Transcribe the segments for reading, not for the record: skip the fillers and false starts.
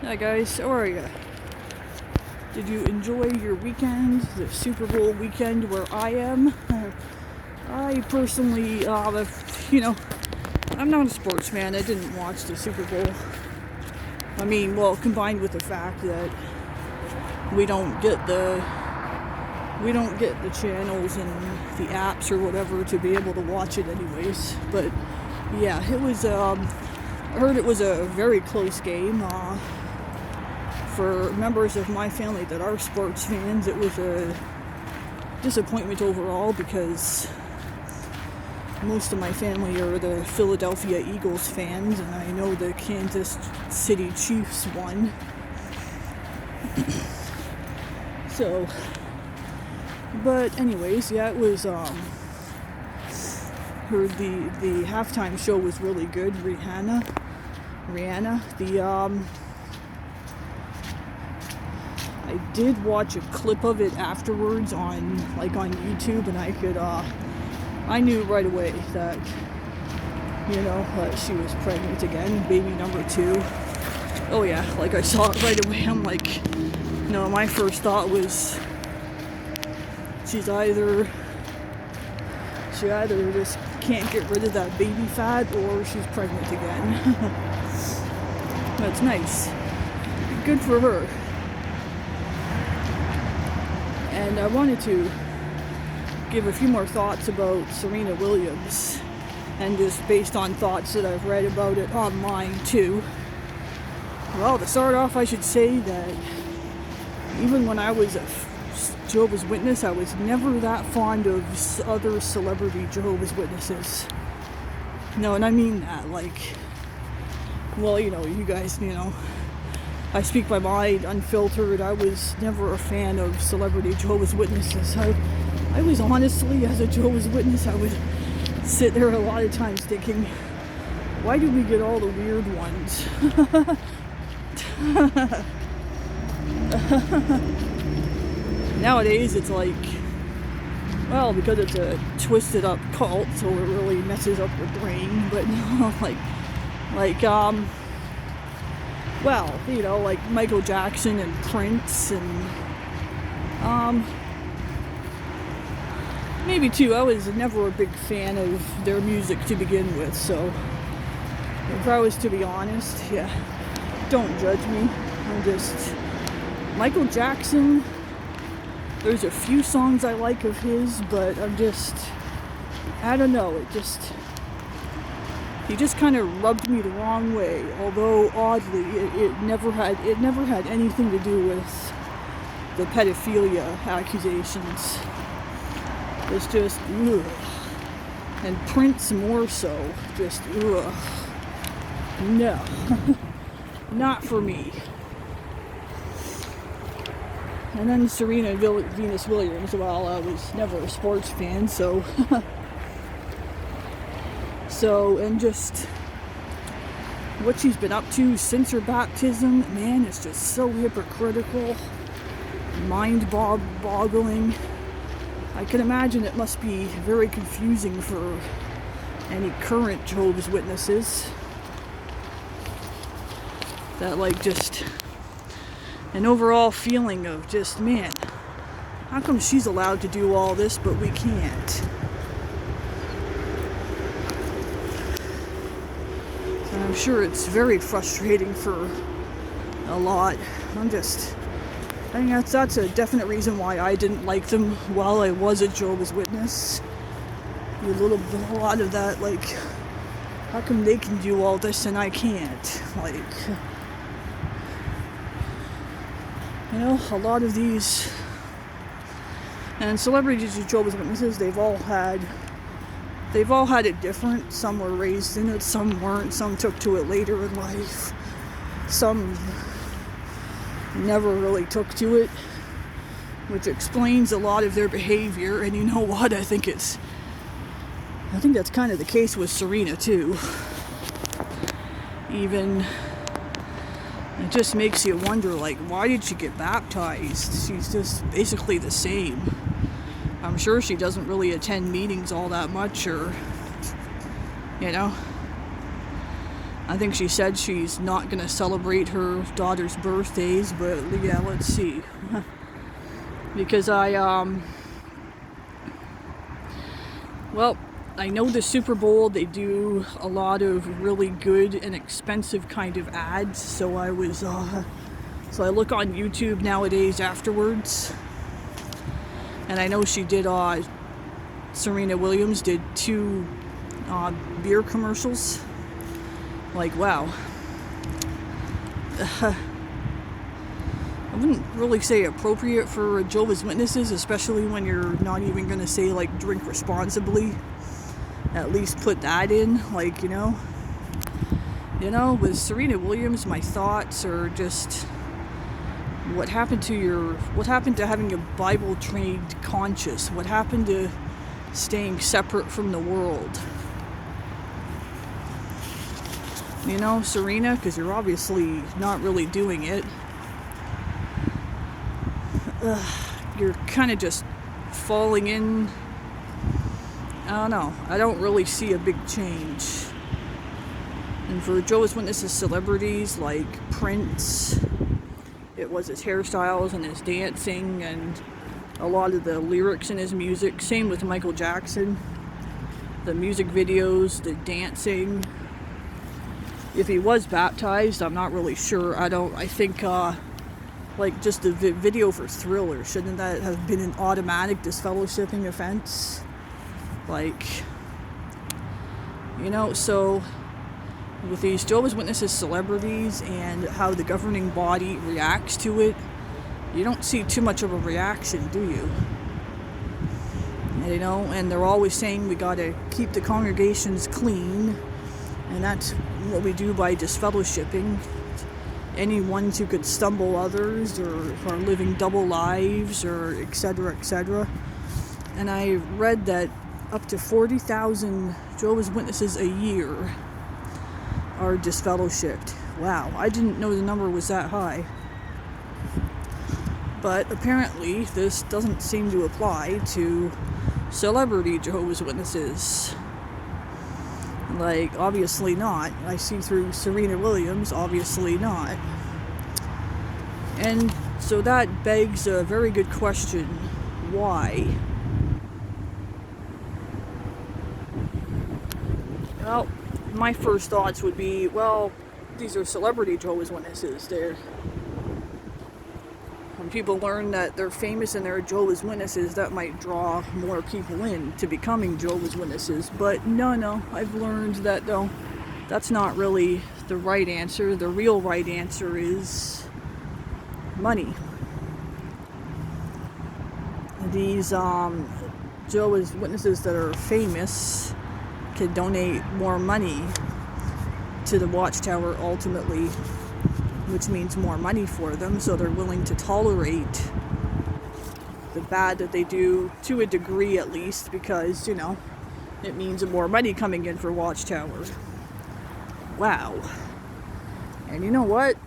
Hi guys, how are you? Did you enjoy your weekend, the Super Bowl weekend where I am? I personally, I'm not a sports fan. I didn't watch the Super Bowl. I mean, well, combined with the fact that we don't get the channels and the apps or whatever to be able to watch it anyways. But yeah, it was, I heard it was a very close game. For members of my family that are sports fans, it was a disappointment overall because most of my family are the Philadelphia Eagles fans, and I know the Kansas City Chiefs won. So, but anyways, yeah, it was, heard the halftime show was really good. Rihanna, I did watch a clip of it afterwards on YouTube, and I knew right away that, she was pregnant again, baby number 2. Oh yeah, I saw it right away. I'm like, no, my first thought was she either just can't get rid of that baby fat or she's pregnant again. That's nice. Good for her. And I wanted to give a few more thoughts about Serena Williams, and just based on thoughts that I've read about it online too. Well, to start off, I should say that even when I was a Jehovah's Witness, I was never that fond of other celebrity Jehovah's Witnesses. No, and I mean that, you guys, I speak my mind unfiltered. I was never a fan of celebrity Jehovah's Witnesses. I was honestly, as a Jehovah's Witness, I would sit there a lot of times thinking, why do we get all the weird ones? Nowadays it's because it's a twisted up cult, so it really messes up your brain. But Michael Jackson and Prince, and maybe too, I was never a big fan of their music to begin with, so if I was to be honest, yeah, don't judge me. I'm just Michael Jackson. There's a few songs I like of his, but I don't know, he just kind of rubbed me the wrong way. Although oddly, it never had anything to do with the pedophilia accusations. It's just ugh. And Prince more so, just ugh. No, not for me. And then Serena Venus Williams, well, I was never a sports fan, so and just what she's been up to since her baptism, man, it's just so hypocritical, mind-boggling. I can imagine it must be very confusing for any current Jehovah's Witnesses. That just an overall feeling of just, man, how come she's allowed to do all this but we can't? And I'm sure it's very frustrating for a lot. I think that's a definite reason why I didn't like them while I was a Jehovah's Witness. A lot of that, how come they can do all this and I can't? A lot of these, and celebrities of Jehovah's Witnesses, they've all had it different. Some were raised in it, some weren't, some took to it later in life, some never really took to it, which explains a lot of their behavior. And you know what, I think that's kind of the case with Serena too. Even it just makes you wonder, why did she get baptized? She's just basically the same. I'm sure she doesn't really attend meetings all that much, or I think she said she's not going to celebrate her daughter's birthdays, but yeah, let's see. Because well, I know the Super Bowl, they do a lot of really good and expensive kind of ads, so I look on YouTube nowadays afterwards, and I know she did, Serena Williams did 2 beer commercials. Like, wow. I wouldn't really say appropriate for Jehovah's Witnesses, especially when you're not even going to say, like, drink responsibly. At least put that in, like, you know, with Serena Williams, my thoughts are just, what happened to having a Bible-trained conscience? What happened to staying separate from the world? You know, Serena, because you're obviously not really doing it. You're kind of just falling in. I don't know. I don't really see a big change. And for Jehovah's Witnesses celebrities like Prince, it was his hairstyles and his dancing and a lot of the lyrics in his music. Same with Michael Jackson. The music videos, the dancing. If he was baptized, I'm not really sure. I think, like, just the video for Thriller, shouldn't that have been an automatic disfellowshipping offense? Like, you know, so with these Jehovah's Witnesses celebrities and how the governing body reacts to it, you don't see too much of a reaction, do you? You know, and they're always saying we gotta keep the congregations clean, and that's what we do by disfellowshipping. Any ones who could stumble others or are living double lives or etc., etc. And I read that up to 40,000 Jehovah's Witnesses a year are disfellowshipped. Wow, I didn't know the number was that high. But apparently this doesn't seem to apply to celebrity Jehovah's Witnesses. Like, obviously not. I see through Serena Williams, obviously not. And so that begs a very good question. Why? Well, my first thoughts would be, well, these are celebrity Jehovah's Witnesses. When people learn that they're famous and they're Jehovah's Witnesses, that might draw more people in to becoming Jehovah's Witnesses. But no, I've learned that, though, that's not really the right answer. The real right answer is money. These Jehovah's Witnesses that are famous can donate more money to the Watchtower ultimately, which means more money for them, so they're willing to tolerate the bad that they do to a degree at least, because, you know, it means more money coming in for Watchtower. Wow. And you know what?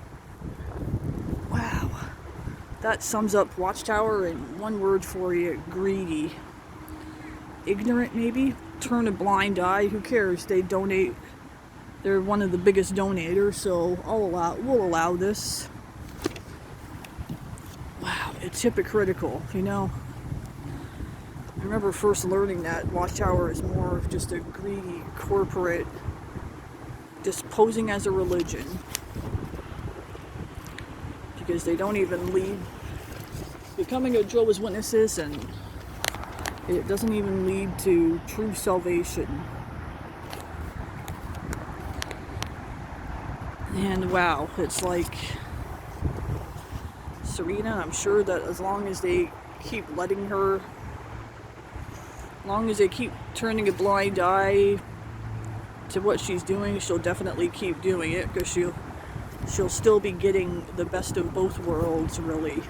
Wow. That sums up Watchtower in one word for you: greedy. Ignorant, maybe? Turn a blind eye. Who cares? They donate. They're one of the biggest donators, so we'll allow this. Wow, it's hypocritical, you know. I remember first learning that Watchtower is more of just a greedy corporate, just posing as a religion, because they don't even lead becoming a Jehovah's Witnesses, and it doesn't even lead to true salvation. And wow, it's like Serena, I'm sure that as long as they keep letting her, as long as they keep turning a blind eye to what she's doing, she'll definitely keep doing it, because she'll still be getting the best of both worlds, really.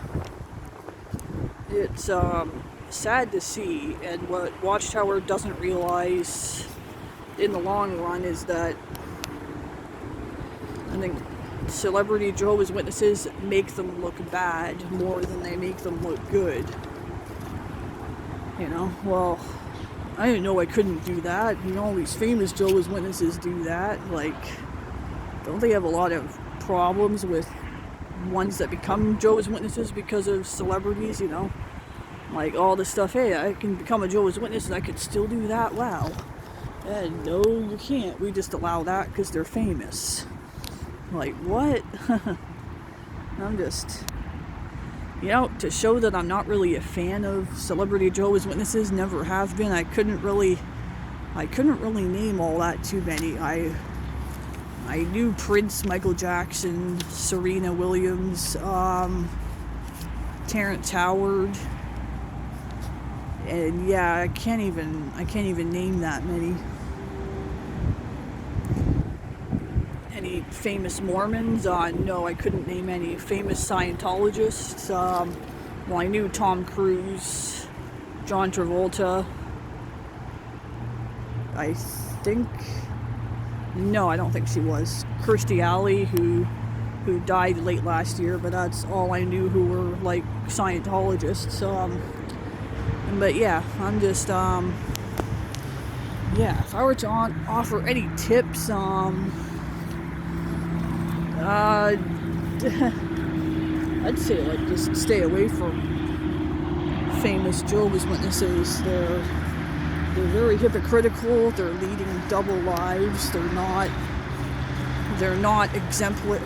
It's sad to see, and what Watchtower doesn't realize in the long run is that I think celebrity Jehovah's Witnesses make them look bad more than they make them look good. You know, well, I didn't know I couldn't do that. You know, all these famous Jehovah's Witnesses do that. Like, don't they have a lot of problems with ones that become Jehovah's Witnesses because of celebrities, you know? Like all this stuff, hey, I can become a Jehovah's Witness and I could still do that, wow. And no, you can't. We just allow that because they're famous. Like, what? I'm just, you know, to show that I'm not really a fan of celebrity Jehovah's Witnesses, never have been. I couldn't really name all that too many. I knew Prince, Michael Jackson, Serena Williams, Terrence Howard, and yeah, I can't even name that many. Any famous Mormons? No, I couldn't name any. Famous Scientologists? Well, I knew Tom Cruise, John Travolta. I think, no, I don't think she was. Kirstie Alley, who died late last year, but that's all I knew who were like Scientologists. But yeah, I'm just, yeah, if I were to offer any tips, I'd say, like, just stay away from famous Jehovah's Witnesses. They're very hypocritical. They're leading double lives. They're not exemplary.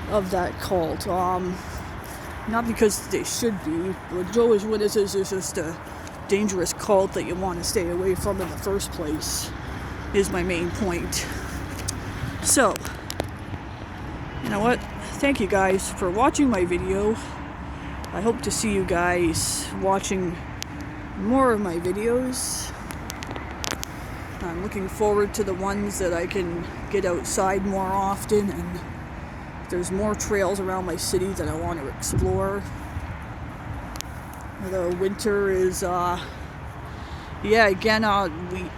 Of that cult. Not because they should be, but Jehovah's Witnesses is just a dangerous cult that you want to stay away from in the first place, is my main point. So, you know what? Thank you guys for watching my video. I hope to see you guys watching more of my videos. I'm looking forward to the ones that I can get outside more often, and there's more trails around my city that I want to explore. The winter is, yeah, again,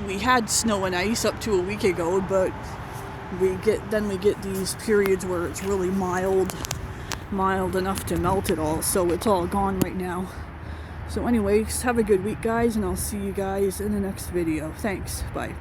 we had snow and ice up to a week ago, but we get these periods where it's really mild enough to melt it all, so it's all gone right now. So anyways, have a good week, guys, and I'll see you guys in the next video. Thanks, bye.